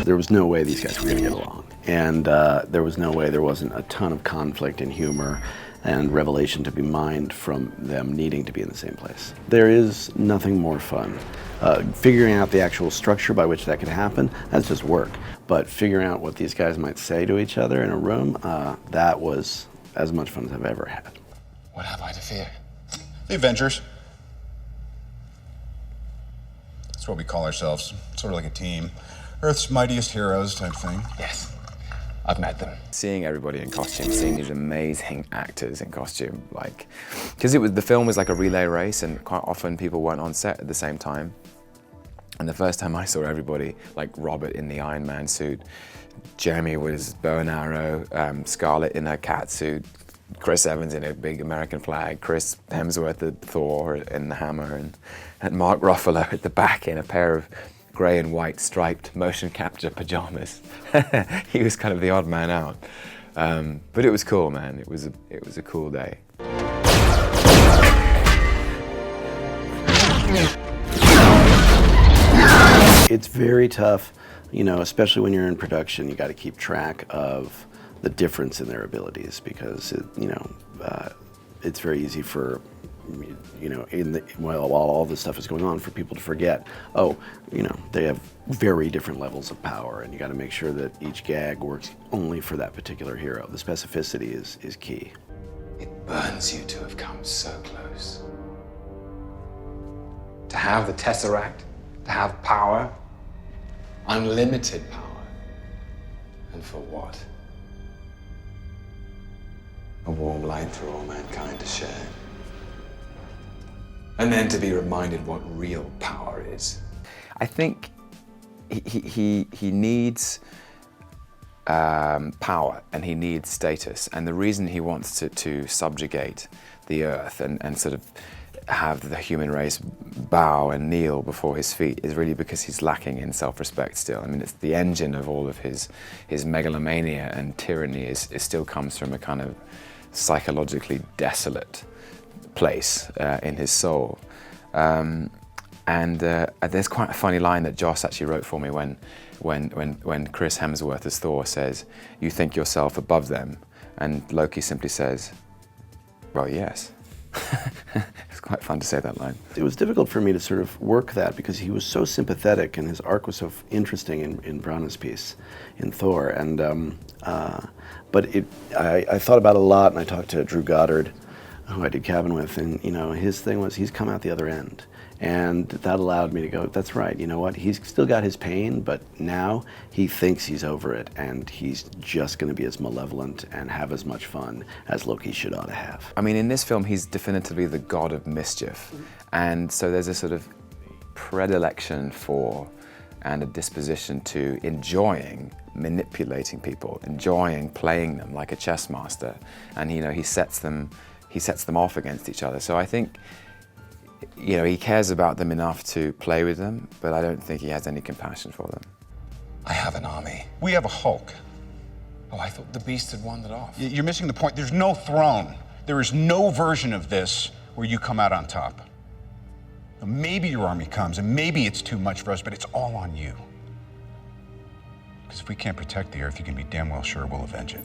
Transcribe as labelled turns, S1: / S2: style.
S1: There was no way these guys were gonna get along. And there was no way there wasn't a ton of conflict and humor and revelation to be mined from them needing to be in the same place. There is nothing more fun. Figuring out the actual structure by which that could happen, that's just work. But figuring out what these guys might say to each other in a room, that was as much fun as I've ever had.
S2: What have I to fear?
S3: The Avengers. That's what we call ourselves, sort of like a team. Earth's mightiest heroes type thing.
S2: Yes, I've met them.
S4: Seeing everybody in costume, seeing these amazing actors in costume, like, because the film was like a relay race, and quite often people weren't on set at the same time. And the first time I saw everybody, like Robert in the Iron Man suit, Jeremy with his bow and arrow, Scarlett in her cat suit, Chris Evans in a big American flag, Chris Hemsworth at Thor in the hammer, and Mark Ruffalo at the back in a pair of grey and white striped motion capture pajamas. He was kind of the odd man out, but it was cool, man. It was a cool day.
S1: It's very tough, you know, especially when you're in production. You got to keep track of the difference in their abilities, because it's very easy for, you know, while all this stuff is going on, for people to forget, oh, you know, they have very different levels of power, and you got to make sure that each gag works only for that particular hero. The specificity is key.
S2: It burns you to have come so close. To have the Tesseract, to have power, unlimited power. And for what? A warm light for all mankind to share. And then to be reminded what real power is.
S4: I think he needs power, and he needs status, and the reason he wants to subjugate the earth and sort of have the human race bow and kneel before his feet is really because he's lacking in self-respect still. I mean, it's the engine of all of his megalomania and tyranny is still comes from a kind of psychologically desolate place in his soul. And there's quite a funny line that Joss actually wrote for me when Chris Hemsworth as Thor says, "You think yourself above them," and Loki simply says, "Well, yes." It's quite fun to say that line. It was difficult for me to sort of work that, because he was so sympathetic and his arc was so interesting in Branagh's piece in Thor. And but I thought about it a lot, and I talked to Drew Goddard, who I did Cabin with, and you know, his thing was he's come out the other end. And that allowed me to go, that's right, you know what, he's still got his pain, but now he thinks he's over it, and he's just gonna be as malevolent and have as much fun as Loki should ought to have. I mean, in this film, he's definitively the god of mischief. And so there's a sort of predilection for and a disposition to enjoying manipulating people, enjoying playing them like a chess master. And you know, he sets them off against each other. So I think, you know, he cares about them enough to play with them, but I don't think he has any compassion for them.
S2: I have an army.
S3: We have a Hulk.
S2: Oh, I thought the Beast had wandered off.
S3: You're missing the point. There's no throne. There is no version of this where you come out on top. Maybe your army comes, and maybe it's too much for us, but it's all on you. Because if we can't protect the Earth, you can be damn well sure we'll avenge it.